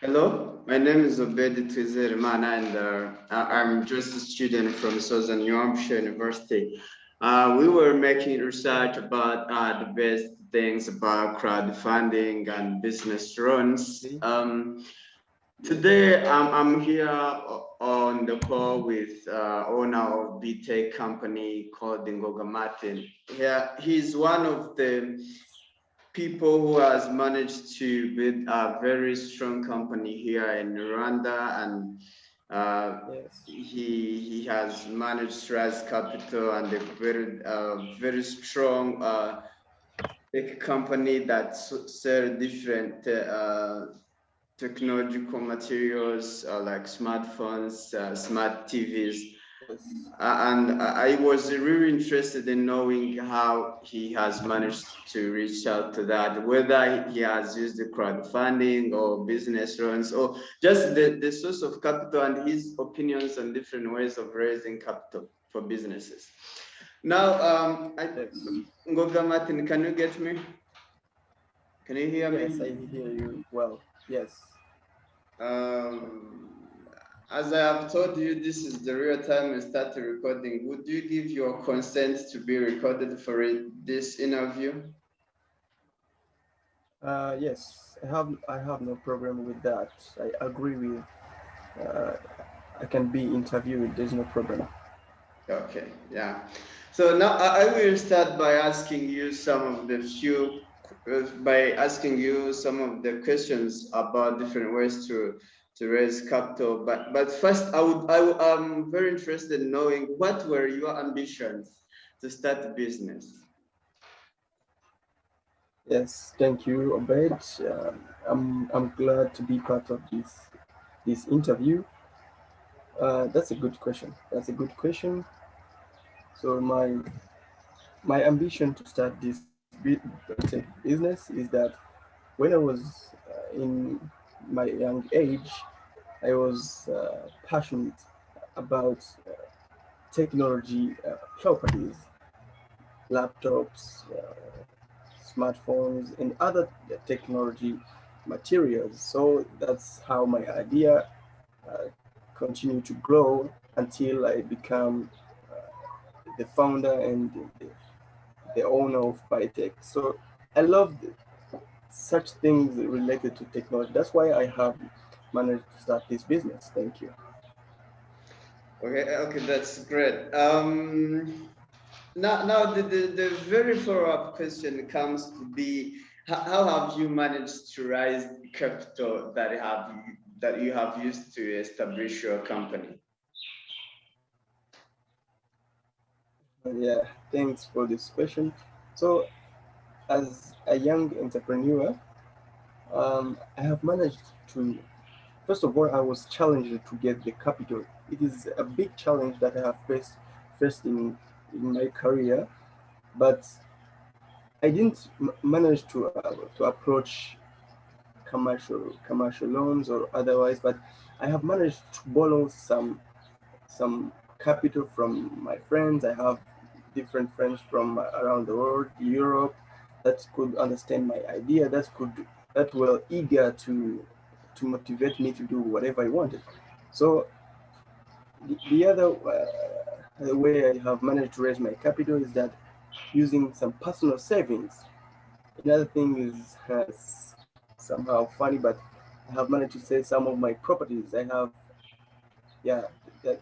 Hello, my name is Obed Twizerman, and I'm just a student from Southern New Hampshire University. We were making research about the best things about crowdfunding and business runs. Okay. Today, I'm here on the call with owner of B-Tech company called Ngoga Martin. Yeah, he's one of the people who has managed to build a very strong company here in Rwanda, and Yes. he has managed to raise capital and a very strong tech company that sell different technological materials like smartphones, smart TVs. Yes. And I was really interested in knowing how he has managed to reach out to that, whether he has used the crowdfunding or business loans or just the source of capital and his opinions on different ways of raising capital for businesses. Now, Yes. Ngoga Martin, can you get me? Can you hear Yes, me? I hear you well. Yes. Um, as I have told you, this is the real time we start recording. Would you give your consent to be recorded for this interview? Yes. I have no problem with that. I agree with. Uh, I can be interviewed. There's no problem. Okay, yeah. So now I will start by asking you by asking you some of the questions about different ways to raise capital. But first, I'm very interested in knowing what were your ambitions to start a business. Yes. Thank you, Obed. I'm glad to be part of this interview. That's a good question. That's a good question. So my ambition to start this let's say business is that when I was in my young age, I was passionate about technology properties, laptops, smartphones, and other technology materials. So that's how my idea uh, continued to grow until I become the founder and the owner of Bytech. So I love such things related to technology. That's why I have managed to start this business. Thank you. Okay, that's great. Now the very follow-up question comes to be how have you managed to raise capital that you have used to establish your company? Yeah, thanks for this question. So, as a young entrepreneur, I have managed to, first of all, I was challenged to get the capital. It is a big challenge that I have faced first in my career, but I didn't manage to approach commercial loans or otherwise, but I have managed to borrow some capital from my friends. I have different friends from around the world, Europe, that could understand my idea, that were eager to motivate me to do whatever I wanted. So the other way I have managed to raise my capital is that using some personal savings. Another thing is somehow funny, but I have managed to sell some of my properties. Yeah,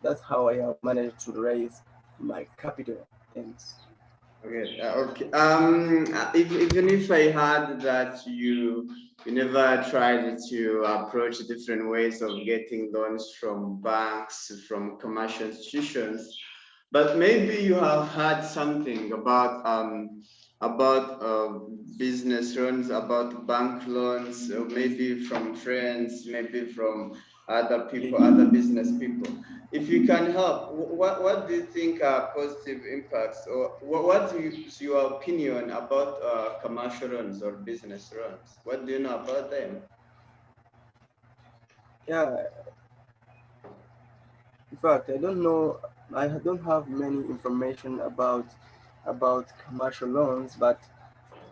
that's how I have managed to raise my capital. Thanks. Okay, even if I heard that you never tried to approach different ways of getting loans from banks, from commercial institutions, but maybe you have heard something about business loans, about bank loans, or maybe from friends, maybe from other people, other business people. If you can help, what do you think are positive impacts, or what is your opinion about commercial loans or business loans? What do you know about them? Yeah, in fact, I don't know. I don't have many information about commercial loans, but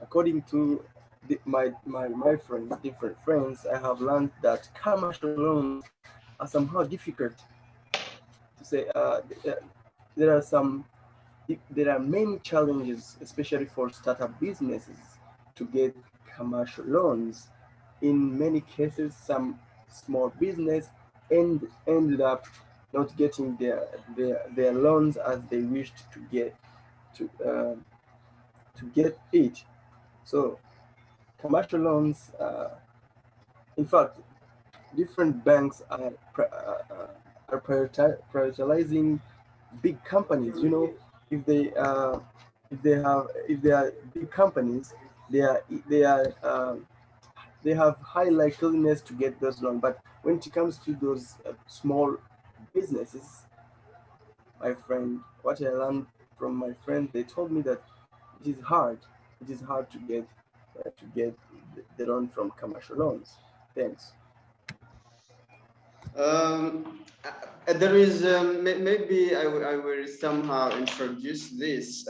according to my friends, different friends, I have learned that commercial loans are somehow difficult to say. There are there are many challenges, especially for startup businesses, to get commercial loans. In many cases, some small business ended up not getting their loans as they wished to uh, to get it. So commercial loans, in fact, different banks are prioritizing big companies. You know, if they if they are big companies, they are they are they have high likeliness to get those loans. But when it comes to those small businesses, my friend, what I learned from my friend, they told me that it is hard. It is hard to get the loan from commercial loans. Thanks. There is maybe I will somehow introduce this.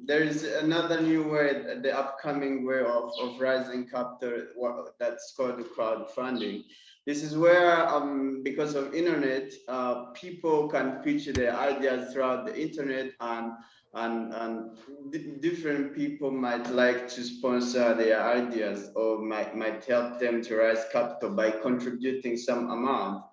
There is another new word, the upcoming way of rising capital, that's called crowdfunding. This is where, because of internet, people can pitch their ideas throughout the internet, and different people might like to sponsor their ideas or might help them to raise capital by contributing some amount.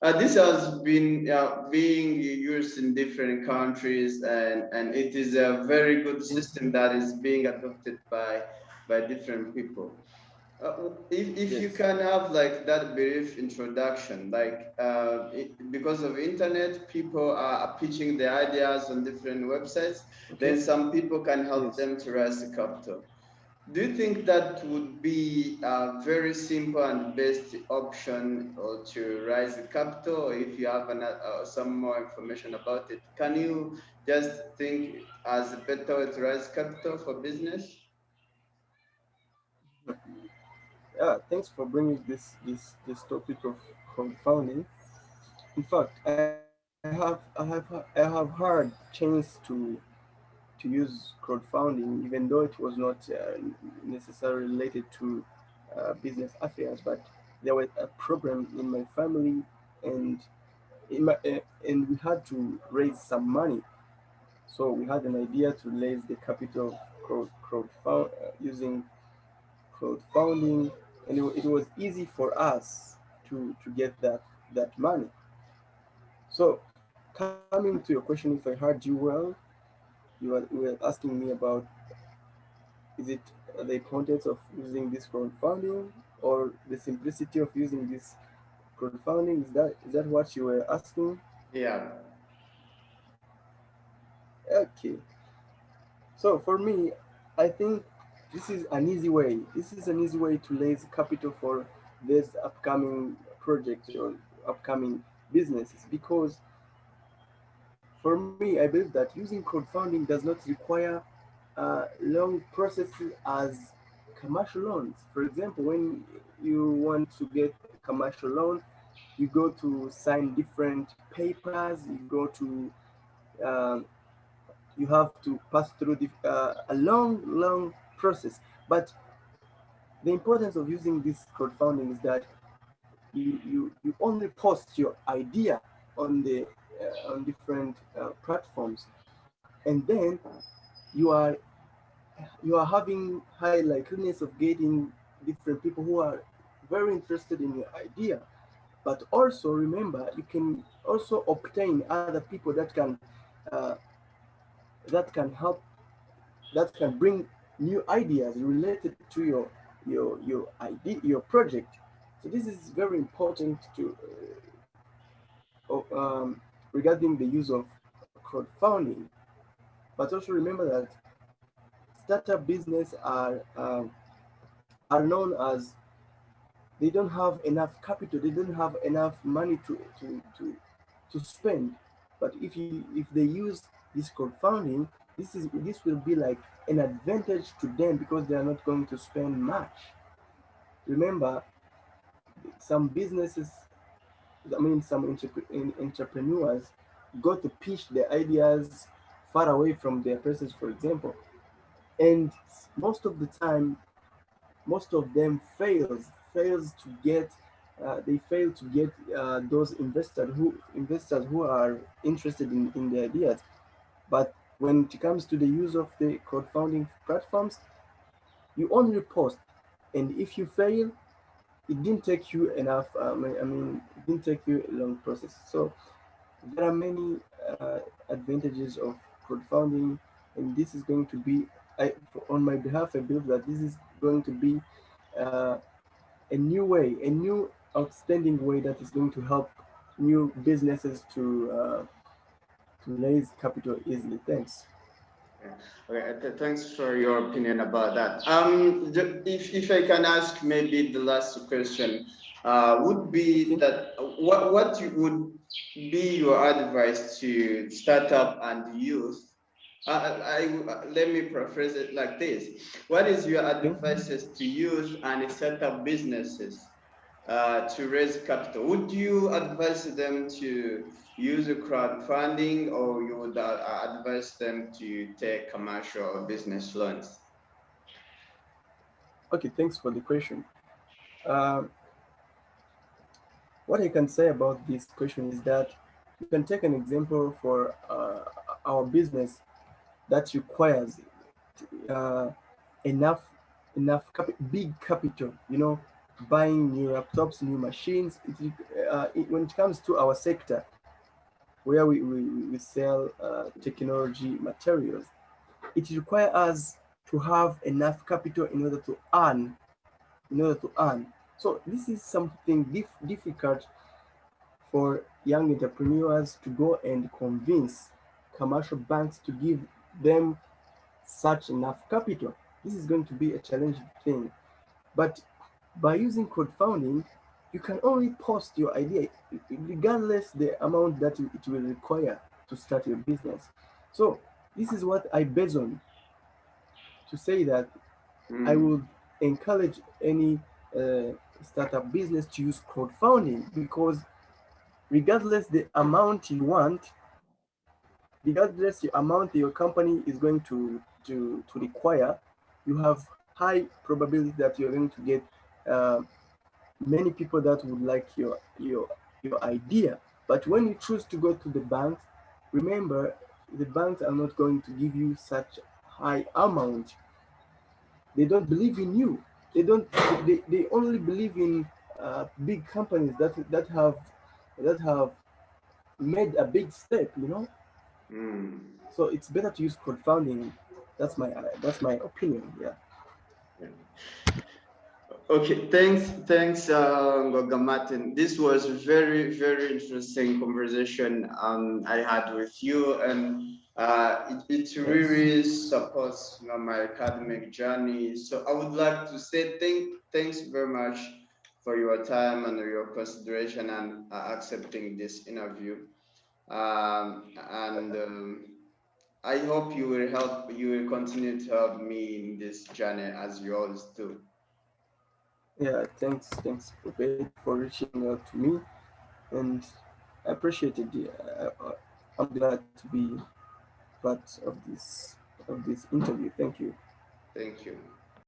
This has been being used in different countries, and it is a very good system that is being adopted by different people. If you Yes. can have like that brief introduction, like because of internet, people are pitching their ideas on different websites. Okay. Then some people can help Yes. them to raise the capital. Do you think that would be a very simple and best option to raise the capital? If you have some more information about it, can you just think as a better way to raise capital for business? Yeah. Thanks for bringing this topic of crowdfunding. In fact, I have hard chance to use crowdfunding, even though it was not necessarily related to business affairs, but there was a problem in my family, and and we had to raise some money. So we had an idea to raise the capital using crowdfunding, and it was easy for us to get that money. So coming to your question, if I heard you well, you were asking me about, is it the importance of using this crowdfunding or the simplicity of using this crowdfunding? Is that what you were asking? Yeah. Okay. So for me, I think this is an easy way. This is an easy way to raise capital for this upcoming project or upcoming businesses, because for me, I believe that using crowdfunding does not require long processes as commercial loans. For example, when you want to get a commercial loan, you go to sign different papers. You go to um, you have to pass through a long process. But the importance of using this crowdfunding is that you only post your idea on the on different platforms, and then you are you are having high likeliness of getting different people who are very interested in your idea. But also remember, you can also obtain other people uh, that can help, that can bring new ideas related to your idea, your project. So this is very important to regarding the use of crowdfunding. But also remember that startup business are known as, they don't have enough capital, they don't have enough money to spend. But if they use this crowdfunding, this will be like an advantage to them because they are not going to spend much. Remember, some businesses, I mean, some entrepreneurs go to pitch their ideas far away from their presence, for example. And most of the time, most of them fails to get they fail to get those investors who are interested in the ideas. But when it comes to the use of the crowdfunding platforms, you only post, and if you fail, it didn't take you enough. It didn't take you a long process. So there are many advantages of crowdfunding, and this is going to be, on my behalf, I believe that this is going to be uh, a new way, a new outstanding way that is going to help new businesses to raise capital easily. Thanks. Yeah. Okay, thanks for your opinion about that. If I can ask maybe the last question, would be Okay. that what would be your advice to startup and youth? Let me paraphrase it like this: what is your Okay. advices to youth and startup businesses to raise capital? Would you advise them to use a crowdfunding, or you would advise them to take commercial or business loans? Okay. Thanks for the question. Uh, what I can say about this question is that you can take an example for our business that requires uh, enough big capital, buying new laptops, new machines. When it comes to our sector where we sell technology materials, it requires us to have enough capital in order to earn. So this is something difficult for young entrepreneurs to go and convince commercial banks to give them such enough capital. This is going to be a challenging thing. But by using crowdfunding, you can only post your idea regardless the amount that it will require to start your business. So this is what I base on to say that I Mm, would encourage any startup business to use crowdfunding, because regardless the amount you want, regardless the amount your company is going to require, you have high probability that you're going to get uh, many people that would like your idea. But when you choose to go to the banks, remember, the banks are not going to give you such high amount. They don't believe in you. They only believe in big companies that have made a big step. mm. So it's better to use crowdfunding. That's my opinion. Yeah. Yeah. Okay, thanks, Goga Martin. This was a very, very interesting conversation I had with you, and it Thanks. really supports my academic journey. So I would like to say thanks very much for your time and your consideration and accepting this interview. And I hope you will continue to help me in this journey as you always do. Yeah. Thanks, for reaching out to me, and I appreciate it. I'm glad to be part of this interview. Thank you. Thank you.